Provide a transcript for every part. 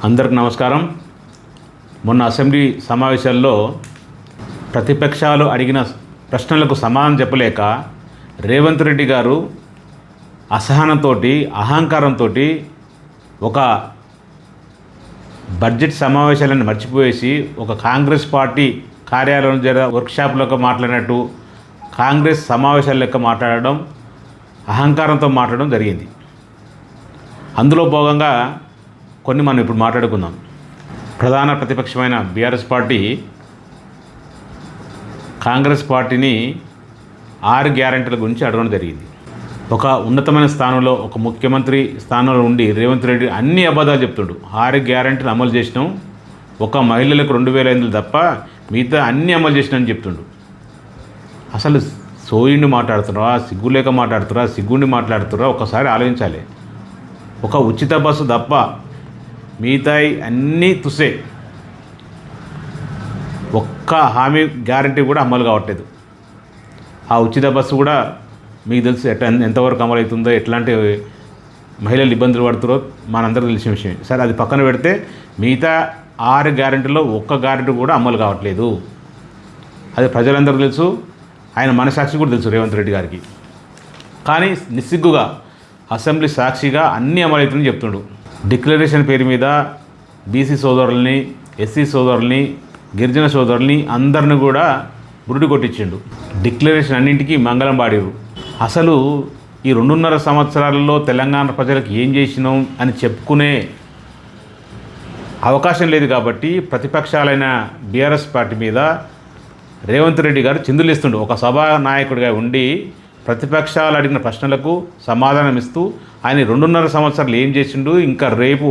అందరికి నమస్కారం. మొన్న అసెంబ్లీ సమావేశాల్లో ప్రతిపక్షాలు అడిగిన ప్రశ్నలకు సమాధానం చెప్పలేక రేవంత్ రెడ్డి గారు అసహనంతో అహంకారంతో ఒక బడ్జెట్ సమావేశాలను మర్చిపోయేసి ఒక కాంగ్రెస్ పార్టీ కార్యాలయం వర్క్షాప్లో మాట్లాడినట్టు కాంగ్రెస్ సమావేశాల లెక్క మాట్లాడడం, అహంకారంతో మాట్లాడడం జరిగింది. అందులో భాగంగా కొన్ని మనం ఇప్పుడు మాట్లాడుకుందాం. ప్రధాన ప్రతిపక్షమైన బీఆర్ఎస్ పార్టీ కాంగ్రెస్ పార్టీని 6 గ్యారెంటీల గురించి అడగడం జరిగింది. ఒక ఉన్నతమైన స్థానంలో, ఒక ముఖ్యమంత్రి స్థానంలో ఉండి రేవంత్ రెడ్డి అన్ని అబద్ధాలు చెప్తుండు. 6 గ్యారెంటీలు అమలు చేసినాం, ఒక మహిళలకు 2,500 తప్ప మిగతా అన్నీ అమలు చేసినామని చెప్తుండు. అసలు సోయిండి మాట్లాడుతున్నారా, సిగ్గులేక మాట్లాడుతున్నారా, సిగ్గుండి మాట్లాడుతున్నారా? ఒకసారి ఆలోచించాలి. ఒక ఉచిత బస్సు తప్ప మిగతాయి అన్నీ తుసే. ఒక్క హామీ గ్యారంటీ కూడా అమలు కావట్లేదు. ఆ ఉచిత బస్సు కూడా మీకు తెలుసు ఎంతవరకు అమలు అవుతుందో, ఎట్లాంటి మహిళలు ఇబ్బందులు పడుతారో మనందరికీ తెలిసిన విషయం. సరే, అది పక్కన పెడితే మిగతా 6 గ్యారెంటీలో ఒక్క గ్యారెంటీ కూడా అమలు కావట్లేదు. అది ప్రజలందరికీ తెలుసు, ఆయన మనసాక్షి కూడా తెలుసు రేవంత్ రెడ్డి గారికి. కానీ నిస్సిగ్గుగా అసెంబ్లీ సాక్షిగా అన్నీ అమలవుతుందని చెప్తుండు. డిక్లరేషన్ పేరు మీద బీసీ సోదరుల్ని, ఎస్సీ సోదరుల్ని, గిరిజన సోదరుల్ని అందరిని కూడా బురుడు కొట్టించిండు. డిక్లరేషన్ అన్నింటికీ మంగళం పాడిరు. అసలు ఈ 2.5 సంవత్సరాలలో తెలంగాణ ప్రజలకు ఏం చేసినాం అని చెప్పుకునే అవకాశం లేదు. కాబట్టి ప్రతిపక్షాలైన బీఆర్ఎస్ పార్టీ మీద రేవంత్ రెడ్డి గారు చిందులేస్తుండు. ఒక సభా నాయకుడిగా ఉండి ప్రతిపక్షాలు అడిగిన ప్రశ్నలకు సమాధానం ఇస్తూ ఆయన 2.5 సంవత్సరాలు ఏం చేసిండు, ఇంకా రేపు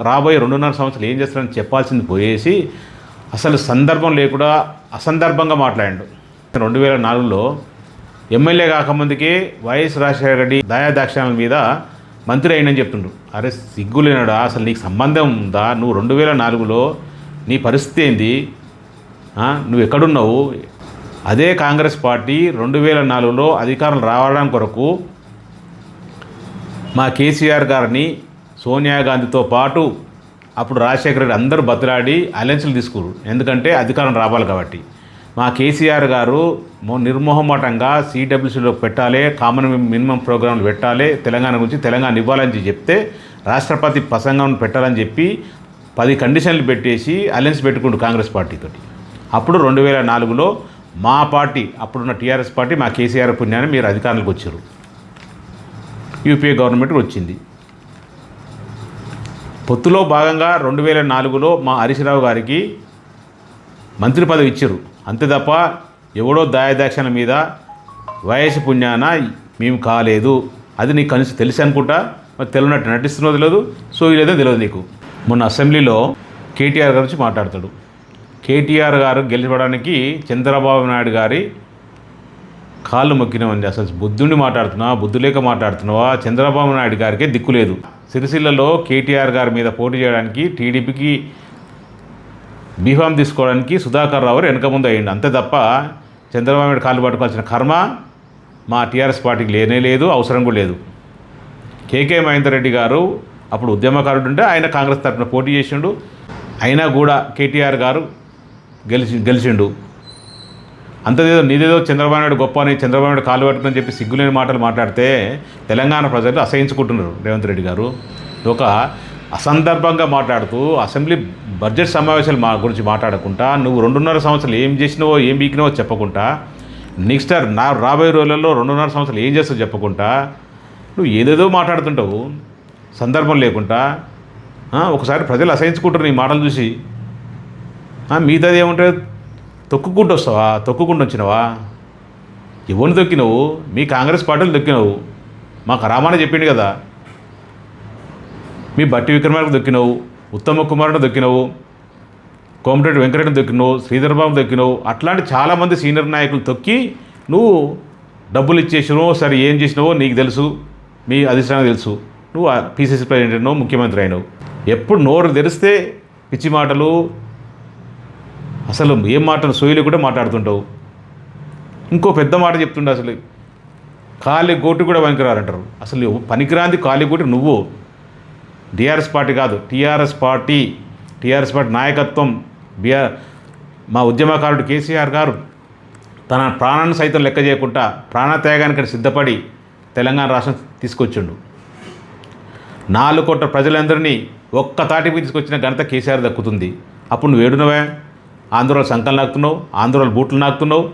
రాబోయే 2.5 సంవత్సరాలు ఏం చేస్తారని చెప్పాల్సింది పోయేసి అసలు సందర్భం లేకుండా అసందర్భంగా మాట్లాడాడు. 2004లో ఎమ్మెల్యే కాకముందుకే వైఎస్ రాజశేఖర రెడ్డి దయాదాక్షిణ్యాల మీద మంత్రి అయినని చెప్తుండ్రు. అరే సిగ్గులేనాడా? అసలు నీకు సంబంధం ఉందా? నువ్వు 2004లో నీ పరిస్థితి ఏంది? నువ్వు ఎక్కడున్నావు? అదే కాంగ్రెస్ పార్టీ 2004లో అధికారం రావడం కొరకు మా కేసీఆర్ గారిని, సోనియా గాంధీతో పాటు అప్పుడు రాజశేఖర రెడ్డి అందరూ బతిలాడి అలయన్స్లు తీసుకురు. ఎందుకంటే అధికారం రావాలి కాబట్టి. మా కేసీఆర్ గారు నిర్మోహమాటంగా సిడబ్ల్యూసీలో పెట్టాలి, కామన్ మినిమం ప్రోగ్రాంలు పెట్టాలి, తెలంగాణ గురించి తెలంగాణ ఇవ్వాలని చెప్తే రాష్ట్రపతి ప్రసంగం పెట్టాలని చెప్పి 10 కండిషన్లు పెట్టేసి అలయన్స్ పెట్టుకుంటూ కాంగ్రెస్ పార్టీతోటి. అప్పుడు 2004లో మా పార్టీ, అప్పుడున్న టీఆర్ఎస్ పార్టీ, మా కేసీఆర్ పుణ్యాన్ని మీరు అధికారంలోకి వచ్చారు. యూపీఏ గవర్నమెంట్ వచ్చింది. పొత్తులో భాగంగా 2004లో మా హరీష్ రావు గారికి మంత్రి పదవి ఇచ్చారు. అంతే తప్ప ఎవడో దాయదాక్షణ మీద వయసు పుణ్యాన మేము కాలేదు. అది నీకు కనీసం తెలిసి అనుకుంటా, మరి తెలియనట్టు నటిస్తున్నది తెలియదు, సో లేదో తెలియదు నీకు. మొన్న అసెంబ్లీలో కేటీఆర్ గురించి మాట్లాడతాడు. కేటీఆర్ గారు గెలిపడానికి చంద్రబాబు నాయుడు గారి కాళ్ళు మొక్కినామండి. అసలు బుద్ధుండి మాట్లాడుతున్నావా, బుద్ధి లేక మాట్లాడుతున్నావా? చంద్రబాబు నాయుడు గారికే దిక్కు లేదు. సిరిసిల్లలో కేటీఆర్ గారి మీద పోటీ చేయడానికి టీడీపీకి బీఫామ్ తీసుకోవడానికి సుధాకర్ రావు వెనక ముందు అయ్యిండు. అంతే తప్ప చంద్రబాబు నాయుడు కాళ్ళు పట్టుకోవాల్సిన కర్మ మా టీఆర్ఎస్ పార్టీకి లేనే లేదు, అవసరం కూడా లేదు. కేకే మహేందర్ రెడ్డి గారు అప్పుడు ఉద్యమకారుడు ఉంటే ఆయన కాంగ్రెస్ తరఫున పోటీ చేసిండు. అయినా కూడా కేటీఆర్ గారు గెలిచిండు. అంతేదో నీదేదో చంద్రబాబు నాయుడు గొప్ప అని, చంద్రబాబు నాయుడు కాలు పట్టుకుని చెప్పి సిగ్గులేని మాటలు మాట్లాడితే తెలంగాణ ప్రజలు అసహించుకుంటున్నారు. రేవంత్ రెడ్డి గారు ఒక అసందర్భంగా మాట్లాడుతూ అసెంబ్లీ బడ్జెట్ సమావేశాలు గురించి మాట్లాడకుండా, నువ్వు 2.5 సంవత్సరాలు ఏం చేసినావో ఏం బీకినావో చెప్పకుండా, నెక్స్ట్ రాబోయే రోజులలో 2.5 సంవత్సరాలు ఏం చేస్తావో చెప్పకుండా నువ్వు ఏదేదో మాట్లాడుతుంటావు సందర్భం లేకుండా. ఒకసారి ప్రజలు అసహించుకుంటారు నీ మాటలు చూసి. మిగతాది ఏముంటే తొక్కుకుంటూ వస్తావా? తొక్కుకుంటూ వచ్చినావా? ఎవరిని తొక్కినావు? మీ కాంగ్రెస్ పార్టీలు తొక్కినావు. మాకు రామానే చెప్పిండు కదా, మీ బట్టి విక్రమార్కు దొక్కినావు, ఉత్తమ కుమారుని దొక్కినావు, కోమటిరెడ్డి వెంకటరెడ్డిని దొక్కినావు, శ్రీధర్బాబు దొక్కినావు. అట్లాంటి చాలామంది సీనియర్ నాయకులు తొక్కి నువ్వు డబ్బులు ఇచ్చేసినావు. సరే, ఏం చేసినావో నీకు తెలుసు, మీ అధిష్టానం తెలుసు. నువ్వు పీసీసీ ప్రెసిడెంట్ అయినావు, ముఖ్యమంత్రి అయినావు. ఎప్పుడు నోరు తెరిస్తే పిచ్చి మాటలు, అసలు ఏం మాటలు సోయిలు కూడా మాట్లాడుతుంటావు. ఇంకో పెద్ద మాట చెప్తుండే, అసలు కాలి గోటు కూడా పనికిరారంటారు. అసలు పనికిరాంది కాలి గోటు నువ్వు. టీఆర్ఎస్ పార్టీ కాదు, టీఆర్ఎస్ పార్టీ నాయకత్వం, మా ఉద్యమకారుడు కేసీఆర్ గారు తన ప్రాణాన్ని సైతం లెక్క చేయకుండా ప్రాణత్యాగానికి సిద్ధపడి తెలంగాణ రాష్ట్రం తీసుకొచ్చిండు. 4 కోట్ల ప్రజలందరినీ ఒక్క తాటిపై తీసుకొచ్చిన ఘనత కేసీఆర్ దక్కుతుంది. అప్పుడు నువ్వు ఏడునవే? ఆంధ్రోళ సంకలు నాకుతున్నావు, ఆంధ్రోళ బూట్లు నాకుతున్నావు,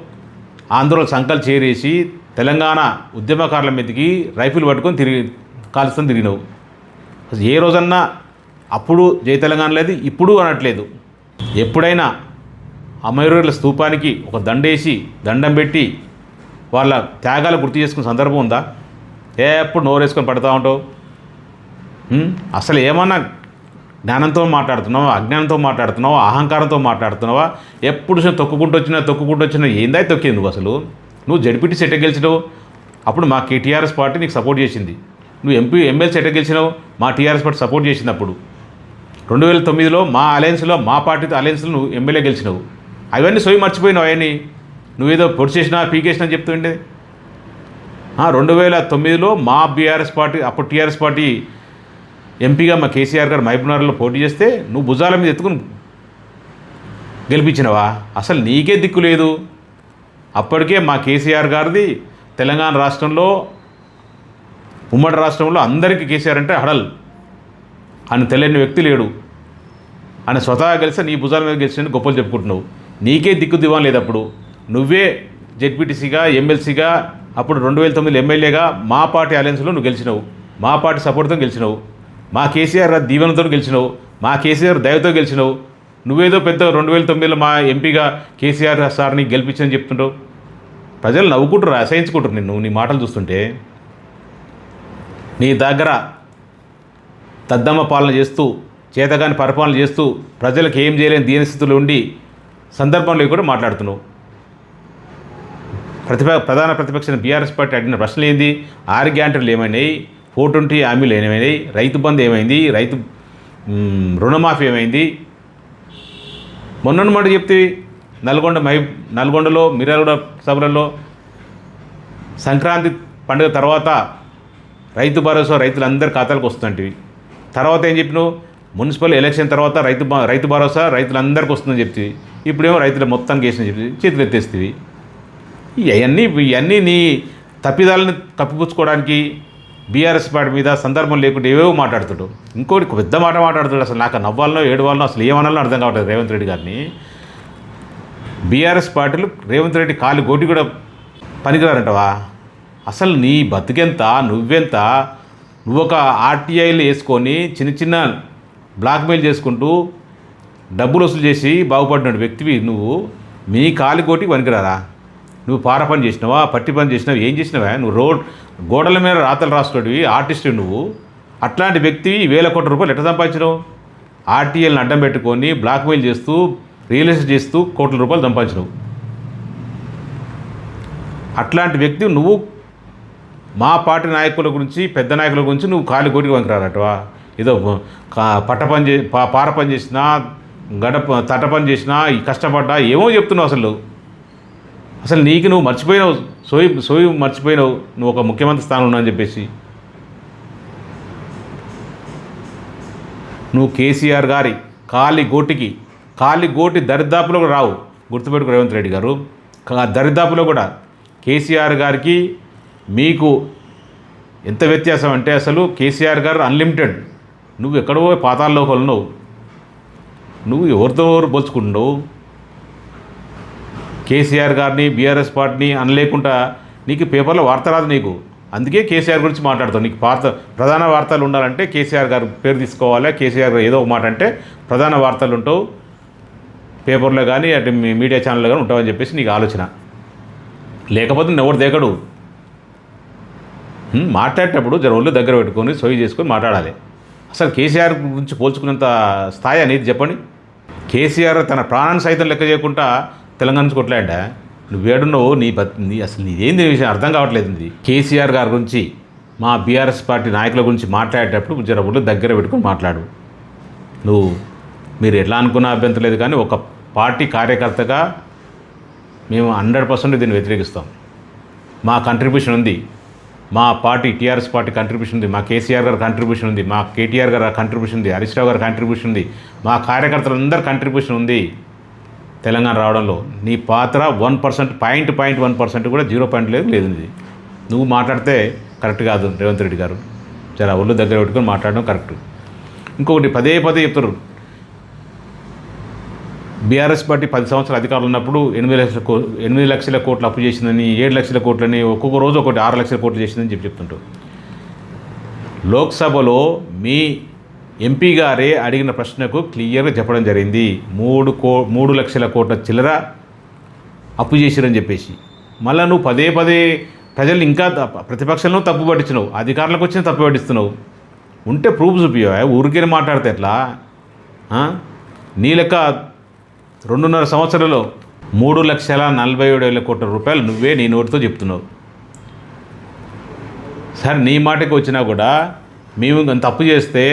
ఆంధ్రోళ సంకలు చేరేసి తెలంగాణ ఉద్యమకారుల మీదకి రైఫిల్ పట్టుకొని కాలుస్తాను తిరిగినావు. ఏ రోజన్నా అప్పుడు జై తెలంగాణ లేదు, ఇప్పుడు అనట్లేదు. ఎప్పుడైనా అమరవీరుల స్తూపానికి ఒక దండం పెట్టి వాళ్ళ త్యాగాలు గుర్తు చేసుకునే సందర్భం ఉందా? ఎప్పుడు నోరేసుకొని పడుతూ ఉంటావు. అసలు ఏమన్నా జ్ఞానంతో మాట్లాడుతున్నావా, అజ్ఞానంతో మాట్లాడుతున్నావా, అహంకారంతో మాట్లాడుతున్నావా? ఎప్పుడు తొక్కుకుంటూ వచ్చినా ఏందా తొక్కింది నువ్వు? అసలు నువ్వు జడ్పీటీ సెట్ గెలిచినావు, అప్పుడు మా టీఆర్ఎస్ పార్టీ నీకు సపోర్ట్ చేసింది. నువ్వు ఎమ్మెల్సీ సెట్ గెలిచినావు, మా టీఆర్ఎస్ పార్టీ సపోర్ట్ చేసింది. అప్పుడు 2009లో మా అలయన్స్లో, మా పార్టీతో అలయన్స్లో నువ్వు ఎమ్మెల్యే గెలిచినావు. అవన్నీ సోయి మర్చిపోయినావు. అవన్నీ నువ్వేదో పొడి చేసినా పీకేసినా చెప్తుండే. 2009లో మా బీఆర్ఎస్ పార్టీ, అప్పుడు టీఆర్ఎస్ పార్టీ ఎంపీగా మా కేసీఆర్ గారు మహబూబ్నగర్లో పోటీ చేస్తే నువ్వు భుజాల మీద ఎత్తుకుని గెలిపించినవా? అసలు నీకే దిక్కు లేదు. అప్పటికే మా కేసీఆర్ గారిది తెలంగాణ రాష్ట్రంలో, ఉమ్మడి రాష్ట్రంలో అందరికీ కేసీఆర్ అంటే హడల్. ఆయన తెలియని వ్యక్తి లేడు. ఆయన స్వతహాగా గెలిస్తే నీ భుజాల మీద గెలిచిన గొప్పలు చెప్పుకుంటున్నావు. నీకే దిక్కు దివాన్ లేదు. అప్పుడు నువ్వే జెడ్పీటీసీగా, ఎమ్మెల్సీగా, అప్పుడు 2009 ఎమ్మెల్యేగా మా పార్టీ అలయన్స్లో నువ్వు గెలిచినావు. మా పార్టీ సపోర్ట్తో గెలిచినావు. మా కేసీఆర్ దీవెనతో గెలిచినావు. మా కేసీఆర్ దయతో గెలిచినావు. నువ్వేదో పెద్ద 2009లో మా ఎంపీగా కేసీఆర్ సార్ని గెలిపించని చెప్తుంటావు. ప్రజలు నవ్వుకుంటారు, అసహించుకుంటారు నీ మాటలు చూస్తుంటే. నీ దగ్గర తద్దమ్మ పాలన చేస్తూ, చేతగాని పరిపాలన చేస్తూ, ప్రజలకు ఏం చేయలేని దీనస్థితులు ఉండి సందర్భంలో కూడా మాట్లాడుతున్నావు. ప్రధాన ప్రతిపక్షాన్ని బీఆర్ఎస్ పార్టీ అడిగిన ప్రశ్నలు ఏంది? 6 గ్యారంటీలు ఏమైనాయి? 420 హామీలు ఏమైనాయి? రైతు బంధు ఏమైంది? రైతు రుణమాఫీ ఏమైంది? మొన్న మాట చెప్తే నల్గొండలో మిర్యాలగూడ సభలలో సంక్రాంతి పండుగ తర్వాత రైతు భరోసా రైతులందరి ఖాతాలకు వస్తుందంటివి. తర్వాత ఏం చెప్పినావు? మున్సిపల్ ఎలక్షన్ తర్వాత రైతు భరోసా రైతులందరికీ వస్తుందని చెప్తివి. ఇప్పుడేమో రైతులు మొత్తం కేసుని చెప్పి చేతులు ఎత్తేస్తేవి. ఇవన్నీ నీ తప్పిదాలను కప్పిపుచ్చుకోవడానికి బీఆర్ఎస్ పార్టీ మీద సందర్భం లేకుండా ఏవేవో మాట్లాడుతాడు. ఇంకోటి పెద్ద మాట మాట్లాడుతాడు. అసలు నాకు నవ్వాలనో ఏడవాలనో అసలు ఏమనాలో అర్థం కావట్లేదు రేవంత్ రెడ్డి గారిని. బీఆర్ఎస్ పార్టీలు రేవంత్ రెడ్డి కాలు గోటి కూడా పనికిరారంటవా? అసలు నీ బతుకెంత, నువ్వెంత? నువ్వు ఒక ఆర్టీఐలు వేసుకొని చిన్న బ్లాక్మెయిల్ చేసుకుంటూ డబ్బులు వసూలు చేసి బాగుపడిన వ్యక్తివి నువ్వు. మీ కాలి గోటికి పనికిరారా? నువ్వు పార పని చేసినావా, పట్టి పని చేసినావు, ఏం చేసినావా? నువ్వు గోడల మీద రాతలు రాసుకునేవి ఆర్టిస్టు నువ్వు. అట్లాంటి వ్యక్తివి 1000 కోట్ల రూపాయలు ఎట్లా సంపాదించినావు? ఆర్టీఐలను అడ్డం పెట్టుకొని బ్లాక్మెయిల్ చేస్తూ, రియల్ ఎస్టేట్ చేస్తూ కోట్ల రూపాయలు సంపాదించినావు. అట్లాంటి వ్యక్తి నువ్వు మా పార్టీ నాయకుల గురించి, పెద్ద నాయకుల గురించి నువ్వు కాలి కోటికి వంకరారటవా? ఏదో పట్ట పని పార పని చేసినా, తట పని చేసినా, కష్టపడ్డా ఏమో చెప్తున్నావు. అసలు నీకు నువ్వు మర్చిపోయినావు, సోయి మర్చిపోయినావు నువ్వు ఒక ముఖ్యమంత్రి స్థానంలో ఉన్నావు అని చెప్పేసి. నువ్వు కేసీఆర్ గారి కాలి గోటి దరిదాపులో కూడా రావు. గుర్తుపెట్టుకు రేవంత్ రెడ్డి గారు. దరిదాపులో కూడా కేసీఆర్ గారికి మీకు ఎంత వ్యత్యాసం అంటే అసలు కేసీఆర్ గారు అన్లిమిటెడ్. నువ్వు ఎక్కడో పాతాల్లో ఉన్నావు. నువ్వు ఎవరితో పోల్చుకుంటున్నావు? కేసీఆర్ గారిని, బీఆర్ఎస్ పార్టీని అనలేకుండా నీకు పేపర్లో వార్త రాదు నీకు. అందుకే కేసీఆర్ గురించి మాట్లాడతావు. నీకు ప్రధాన వార్తలు ఉండాలంటే కేసీఆర్ గారు పేరు తీసుకోవాలి. కేసీఆర్ గారు ఏదో ఒక మాట అంటే ప్రధాన వార్తలు ఉంటావు పేపర్లో కానీ, అటు మీడియా ఛానల్లో కానీ ఉంటావని చెప్పేసి నీకు ఆలోచన. లేకపోతే ఎవరు దేకడు. మాట్లాడేటప్పుడు ఒళ్ళు దగ్గర పెట్టుకొని సోయి చేసుకొని మాట్లాడాలి. అసలు కేసీఆర్ గురించి పోల్చుకున్నంత స్థాయి అనేది చెప్పండి. కేసీఆర్ తన ప్రాణాన్ని సైతం లెక్క చేయకుండా తెలంగాణ నుంచి కొట్లాడా? నువ్వేడున్నావు? అసలు నీదేంది విషయం అర్థం కావట్లేదు. కేసీఆర్ గారి గురించి, మా బీఆర్ఎస్ పార్టీ నాయకుల గురించి మాట్లాడేటప్పుడు ఒళ్ళు దగ్గర పెట్టుకొని మాట్లాడు. మీరు ఎట్లా అనుకున్నా అభ్యంతరం లేదు, కానీ ఒక పార్టీ కార్యకర్తగా మేము 100% దీన్ని వ్యతిరేకిస్తాం. మా కంట్రిబ్యూషన్ ఉంది. మా పార్టీ టీఆర్ఎస్ పార్టీ కంట్రిబ్యూషన్ ఉంది, మా కేసీఆర్ గారి కంట్రిబ్యూషన్ ఉంది, మా కేటీఆర్ గారి కంట్రిబ్యూషన్ ఉంది, హరీష్ రావు గారి కంట్రిబ్యూషన్ ఉంది, మా కార్యకర్తలందరి కంట్రిబ్యూషన్ ఉంది తెలంగాణ రావడంలో. నీ పాత్ర 1%, 0.1% కూడా 0 లేదు ఇది. నువ్వు మాట్లాడితే కరెక్ట్ కాదు రేవంత్ రెడ్డి గారు. జర ఒళ్ళు దగ్గర పెట్టుకొని మాట్లాడడం కరెక్ట్. ఇంకొకటి పదే చెప్తారు, బీఆర్ఎస్ పార్టీ 10 సంవత్సరాలు అధికారులు ఉన్నప్పుడు 8 లక్షల కోట్లు అప్పు చేసిందని, 7 లక్షల కోట్లని, ఒక్కొక్క రోజు ఒకటి 6 లక్షల కోట్లు చేసిందని చెప్తుంటారు. లోక్సభలో మీ ఎంపీ గారే అడిగిన ప్రశ్నకు క్లియర్గా చెప్పడం జరిగింది. 3 లక్షల కోట్ల చిల్లర అప్పు చేసిరని చెప్పేసి. మళ్ళీ నువ్వు పదే ప్రజలు ఇంకా ప్రతిపక్షంలో తప్పు పట్టించినావు, అధికారులకు వచ్చిన తప్పు పట్టిస్తున్నావు. ఉంటే ప్రూఫ్ చూపియా, ఊరికే మాట్లాడితే ఎట్లా? నీ లెక్క 2.5 సంవత్సరాల్లో 3,47,000 కోట్ల రూపాయలు నువ్వే నీ నోటితో చెప్తున్నావు. సరే నీ మాటకి వచ్చినా కూడా మేము తప్పు చేస్తే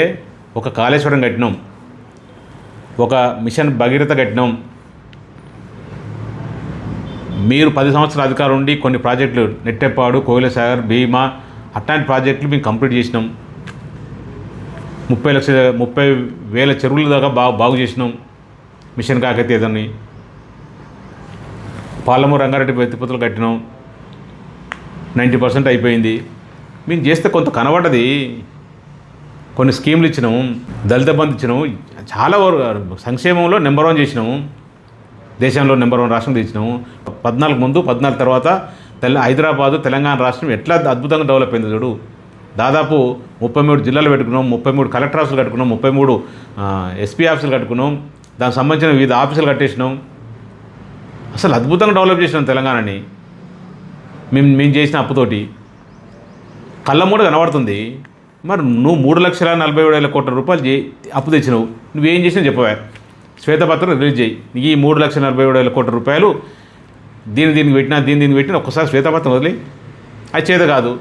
ఒక కాళేశ్వరం కట్టినాం, ఒక మిషన్ భగీరథ కట్టినాం. మీరు 10 సంవత్సరాల అధికారం ఉండి కొన్ని ప్రాజెక్టులు నెట్టెప్పాడు, కోయిలసాగర్, భీమా అట్లాంటి ప్రాజెక్టులు మేము కంప్లీట్ చేసినాం. 30,000 చెరువుల దాకా బాగు చేసినాం. మిషన్ కాకతీయదని పాలమూరు రంగారెడ్డి ఎత్తిపోతలు కట్టినాం, 90% అయిపోయింది. మేము చేస్తే కొంత కనబడ్డది. కొన్ని స్కీములు ఇచ్చినాము, దళిత బంధు ఇచ్చినాము, చాలా వరకు సంక్షేమంలో నెంబర్ 1 చేసినాము, దేశంలో నెంబర్ 1 రాష్ట్రం తెచ్చినాము. 14 ముందు 14 తర్వాత హైదరాబాదు తెలంగాణ రాష్ట్రం ఎట్లా అద్భుతంగా డెవలప్ అయింది చూడు. దాదాపు 33 జిల్లాలు పెట్టుకున్నాం, 33 కలెక్టర్ ఆఫీసులు కట్టుకున్నాం, 33 ఎస్పీ ఆఫీసులు కట్టుకున్నాం, దానికి సంబంధించిన వివిధ ఆఫీసులు కట్టేసినాం. అసలు అద్భుతంగా డెవలప్ చేసినాం తెలంగాణని మేము చేసిన అప్పుతోటి. కళ్ళ మూడ కనబడుతుంది. మరి నువ్వు 3,47,000 కోట్ల రూపాయలు అప్పు తెచ్చినావు, నువ్వేం చేసినా చెప్పవా? శ్వేతపత్రం రిలీజ్ చేయి. నీకు ఈ 3,47,000 కోట్ల రూపాయలు దీనికి పెట్టినా ఒక్కసారి శ్వేతపత్రం వదిలి. అది చేత కాదు.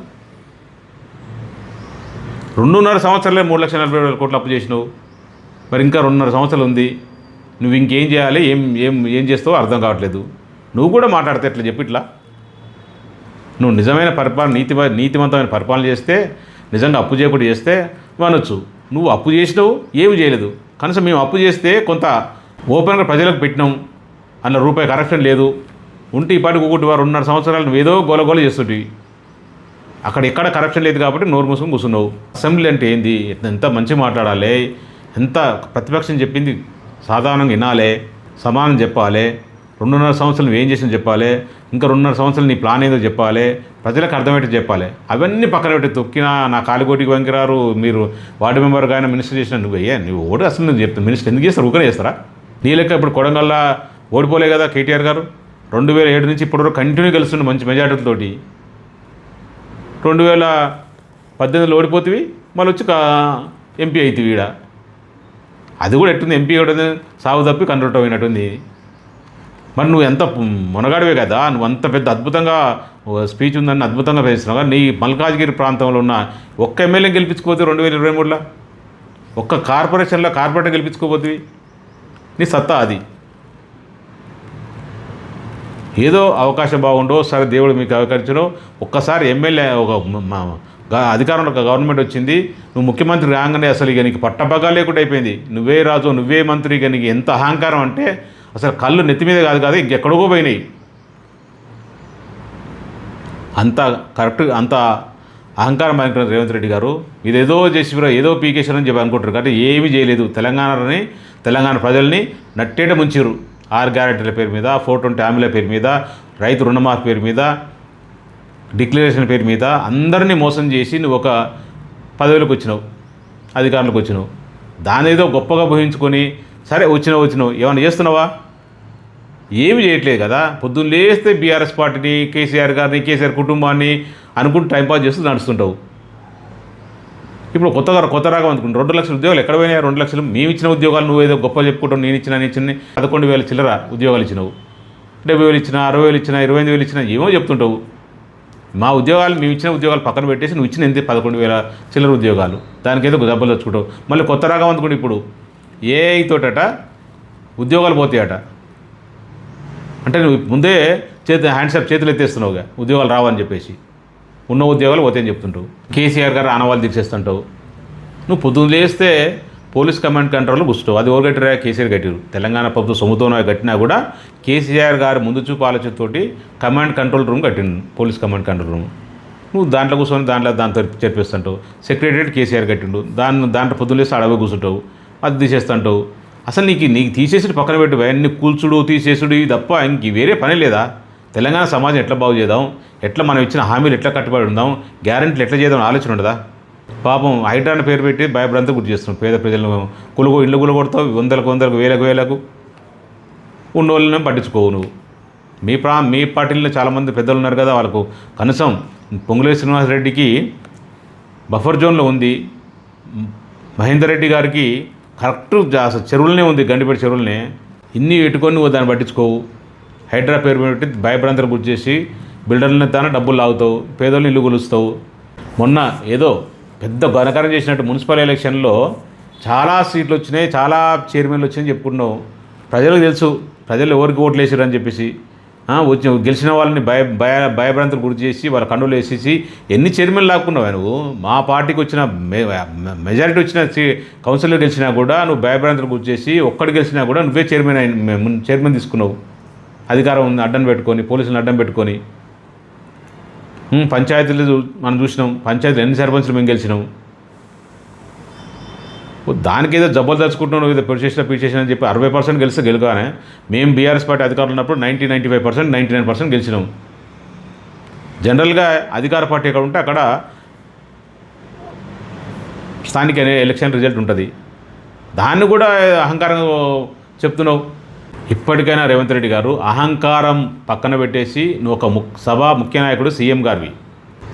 2.5 సంవత్సరాలే 3,47,000 కోట్లు అప్పు చేసినావు. మరి ఇంకా 2.5 సంవత్సరాలు ఉంది. నువ్వు ఇంకేం చేయాలి, ఏం చేస్తావో అర్థం కావట్లేదు. నువ్వు కూడా మాట్లాడితే ఎట్లా చెప్పి ఇట్లా? నువ్వు నిజమైన పరిపాలన, నీతివంతమైన పరిపాలన చేస్తే, నిజంగా అప్పు చేయకుండా చేస్తే అనొచ్చు. నువ్వు అప్పు చేసినావు, ఏమి చేయలేదు. కనీసం మేము అప్పు చేస్తే కొంత ఓపెన్గా ప్రజలకు పెట్టినాం, అందులో రూపాయి కరప్షన్ లేదు. ఉంటే ఇప్పటికి 2.5 సంవత్సరాలు నువ్వు ఏదో గోలగోల చేస్తుంటివి. అక్కడ ఎక్కడ కరప్షన్ లేదు కాబట్టి నోరు మూసుకొని కూర్చున్నావు. అసెంబ్లీ అంటే ఏంది? ఎంత మంచిగా మాట్లాడాలి, ఎంత ప్రతిపక్షం చెప్పింది సాధారణంగా వినాలి, సమానం చెప్పాలి. 2.5 సంవత్సరాలు నువ్వు ఏం చేసినా చెప్పాలి, ఇంకా 2.5 సంవత్సరాలు నీ ప్లాన్ ఏదో చెప్పాలి, ప్రజలకు అర్థమయ్యేట్టు చెప్పాలి. అవన్నీ పక్కన పెట్టి తొక్కినా నా కాలిగోటికి వంకిరారు, మీరు వార్డు మెంబర్ కానీ మినిస్టర్ చేసిన నువ్వు ఓడి అసలు నువ్వు చెప్తాను. మినిస్టర్ ఎందుకు చేస్తారు? ఊకనే చేస్తారా? నీ లెక్క ఇప్పుడు కొడంగల్లా ఓడిపోలే కదా కేటీఆర్ గారు. 2007 నుంచి ఇప్పటివరకు కంటిన్యూ గెలుస్తుండే మంచి మెజార్టీలతోటి. 2018లో ఓడిపోతుంది, మళ్ళీ వచ్చి ఎంపీ అవుతుంది ఈడ. అది కూడా ఎట్టుంది? ఎంపీ కూడా సాగు తప్పి కన్వర్ట్ అయినట్టుంది. మరి నువ్వు ఎంత మునగాడివే కదా, నువ్వు అంత పెద్ద అద్భుతంగా స్పీచ్ ఉందని అద్భుతంగా పేస్తున్నావు కదా. నీ మల్కాజ్గిరి ప్రాంతంలో ఉన్న ఒక్క ఎమ్మెల్యే గెలిపించుకోవచ్చు 2023లో, ఒక్క కార్పొరేటర్ గెలిపించుకోపోతుంది. నీ సత్తా అది. ఏదో అవకాశం బాగుండో సరే దేవుడు మీకు అవకాశం. ఒక్కసారి ఎమ్మెల్యే అధికారంలో ఒక గవర్నమెంట్ వచ్చింది, నువ్వు ముఖ్యమంత్రి రాగానే అసలు ఇక నీకు పట్టపగా లేకుండా అయిపోయింది. నువ్వే రాజు, నువ్వే మంత్రి. ఇక నీకు ఎంత అహంకారం అంటే అసలు కళ్ళు నెత్తి మీద కాదు ఇంకెక్కడికో పోయినాయి. అంత కరెక్ట్, అంత అహంకారం అనుకున్నారు రేవంత్ రెడ్డి గారు. ఇదేదో చేసిరా, ఏదో పీకేశ్వరని చెప్పి అనుకుంటారు కానీ ఏమీ చేయలేదు. తెలంగాణ ప్రజల్ని నట్టేట ముంచారు. 6 గ్యారెంటీల పేరు మీద, 420 హామీల పేరు మీద, రైతు రుణమాఫీ పేరు మీద, డిక్లరేషన్ పేరు మీద అందరినీ మోసం చేసి నువ్వు ఒక పదవులకు వచ్చినావు, అధికారులకు వచ్చినావు. దాని ఏదో గొప్పగా ఊహించుకొని సరే వచ్చినావు ఏమైనా చేస్తున్నావా? ఏమి చేయట్లేదు కదా. పొద్దున్న లేస్తే బీఆర్ఎస్ పార్టీని, కేసీఆర్ గారిని, కేసీఆర్ కుటుంబాన్ని అనుకుంటూ టైంపాస్ చేస్తూ నడుస్తుంటావు. ఇప్పుడు కొత్త రాగం అనుకుంటు 2 లక్షల ఉద్యోగాలు ఎక్కడ పోయినాయి? 2 లక్షలు మేము ఇచ్చిన ఉద్యోగాలు నువ్వు ఏదో గొప్ప చెప్పుకుంటావు. నేను ఇచ్చిన 11,000 చిల్లర ఉద్యోగాలు ఇచ్చినావు. 70,000 ఇచ్చినా, 60,000 ఇచ్చినా, 25,000 ఇచ్చినా ఏమో చెప్తుంటావు. మా ఉద్యోగాలు మేము ఇచ్చిన ఉద్యోగాలు పక్కన పెట్టేసి నువ్వు ఇచ్చిన 11,000 చిల్లర ఉద్యోగాలు, దానికి ఏదో దెబ్బలు తెచ్చుకుంటావు. మళ్ళీ కొత్త రాగం అనుకుంటే ఇప్పుడు ఏఐతోటట ఉద్యోగాలు పోతాయట. అంటే నువ్వు ముందే హ్యాండ్సప్ చేతులు ఎత్తేస్తున్నావుగా ఉద్యోగాలు రావని చెప్పేసి. ఉన్న ఉద్యోగాలు పోతాయని చెప్తుంటావు. కేసీఆర్ గారు ఆనవాళ్ళు తీర్చేస్తుంటావు. నువ్వు పొద్దున్న లేస్తే పోలీస్ కమాండ్ కంట్రోల్లో కూర్చుంటావు. అది ఎవరు కట్టిరా? కేసీఆర్ కట్టారు. తెలంగాణ ప్రభుత్వం సొమ్ముతోనో కట్టినా కూడా కేసీఆర్ గారు ముందు చూపు ఆలోచనతోటి కమాండ్ కంట్రోల్ రూమ్ కట్టిండు, పోలీస్ కమాండ్ కంట్రోల్ రూమ్. నువ్వు దాంట్లో కూర్చొని దాంతో చేర్పిస్తుంటావు. సెక్రటరియట్ కేసీఆర్ కట్టిండు, దాంట్లో పొద్దున్న లేస్తే అడవి కూర్చుంటావు, అది తీసేస్తుంటావు. అసలు నీకు తీసేసి పక్కన పెట్టు, అన్ని కూల్చుడు తీసేసుడు ఇవి తప్ప ఇంక వేరే పని లేదా? తెలంగాణ సమాజం ఎట్లా బాగు చేద్దాం, ఎట్లా మనం ఇచ్చిన హామీలు ఎట్లా కట్టుబడి ఉందాం, గ్యారెంటీలు ఎట్లా చేద్దాం ఆలోచన ఉండదా? పాపం హైడ్రాని పేరు పెట్టి భయభ్రాంతి గుర్తు చేస్తున్నాం. పేద ప్రజలను ఇళ్ళు కొడతావు, వందలకు వేలకు ఉన్న వాళ్ళని పట్టించుకోవు నువ్వు. మీ పార్టీలో చాలామంది పెద్దలు ఉన్నారు కదా, వాళ్ళకు కనీసం పొంగులేటి శ్రీనివాసరెడ్డికి బఫర్ జోన్లో ఉంది, మహేందర్ రెడ్డి గారికి కరెక్ట్ అసలు చెరువులనే ఉంది, గండిపేట చెరువులనే. ఇన్ని పెట్టుకొని నువ్వు దాన్ని పట్టించుకోవు. హైడ్రా పేరు పెట్టి భయభ్రాంతలు గుర్తు చేసి బిల్డర్లని తాను డబ్బులు లాగుతావు, పేదోళ్ళని ఇల్లు కొలుస్తావు. మొన్న ఏదో పెద్ద ఘనకారం చేసినట్టు మున్సిపల్ ఎలక్షన్లో చాలా సీట్లు వచ్చినాయి, చాలా చైర్మన్లు వచ్చినాయని చెప్పుకున్నావు. ప్రజలకు తెలుసు ప్రజలు ఎవరికి ఓట్లు వేసారు అని చెప్పేసి. గెలిచిన వాళ్ళని భయభ్రాంతులు గురి చేసి వాళ్ళ కండులు వేసేసి ఎన్ని చైర్మన్లు లాక్కున్నావు నువ్వు. మా పార్టీకి వచ్చిన మెజారిటీ వచ్చిన కౌన్సిలర్ గెలిచినా కూడా నువ్వు భయభ్రాంతులు గురి చేసి ఒక్కడు గెలిచినా కూడా నువ్వే చైర్మన్ తీసుకున్నావు. అధికారం అడ్డం పెట్టుకొని, పోలీసులను అడ్డం పెట్టుకొని. పంచాయతీలు మనం చూసినాం, పంచాయతీలు ఎన్ని సర్పంచ్లు మేము గెలిచినాం. దానికి ఏదో జబ్బలు తెచ్చుకుంటున్నాం, ఏదో పిలిచేసిన అని చెప్పి 60% గెలిస్తే గెలుగానే. మేము బీఆర్ఎస్ పార్టీ అధికారులు ఉన్నప్పుడు 95%, 99% గెలిచినాం. జనరల్గా అధికార పార్టీ ఎక్కడ ఉంటే అక్కడ స్థానిక ఎలక్షన్ రిజల్ట్ ఉంటుంది. దాన్ని కూడా అహంకారంగా చెప్తున్నావు. ఇప్పటికైనా రేవంత్ రెడ్డి గారు అహంకారం పక్కన పెట్టేసి నువ్వు ఒక ముఖ్య నాయకుడు, సీఎం గారివి.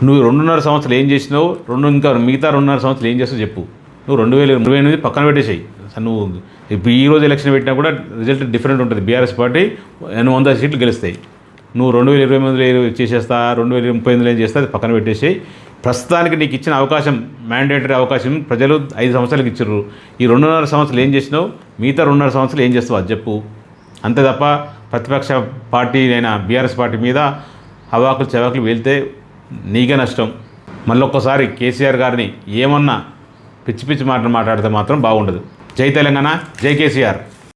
నువ్వు 2.5 సంవత్సరాలు ఏం చేసినావు, మిగతా 2.5 సంవత్సరాలు ఏం చేస్తావు చెప్పు. నువ్వు 2028 పక్కన పెట్టేసాయి. నువ్వు ఇప్పుడు ఈరోజు ఎలక్షన్ పెట్టినా కూడా రిజల్ట్ డిఫరెంట్ ఉంటుంది. బీఆర్ఎస్ పార్టీ 100 సీట్లు గెలుస్తాయి. నువ్వు 2028 చేసేస్తా, 2038 ఏం చేస్తా, అది పక్కన పెట్టేసి ప్రస్తుతానికి నీకు ఇచ్చిన అవకాశం, మ్యాండేటరీ అవకాశం ప్రజలు 5 సంవత్సరాలకు ఇచ్చారు. ఈ 2.5 సంవత్సరాలు ఏం చేసినావు, మిగతా 2.5 సంవత్సరాలు ఏం చేస్తావు అది చెప్పు. అంతే తప్ప ప్రతిపక్ష పార్టీ అయిన బీఆర్ఎస్ పార్టీ మీద హవాకులు చెవాకులు వెళ్తే నీకే నష్టం. మళ్ళొక్కసారి కేసీఆర్ గారిని ఏమన్నా పిచ్చి పిచ్చి మాటలు మాట్లాడితే మాత్రం బాగుండదు. జై తెలంగాణ, జై కేసీఆర్.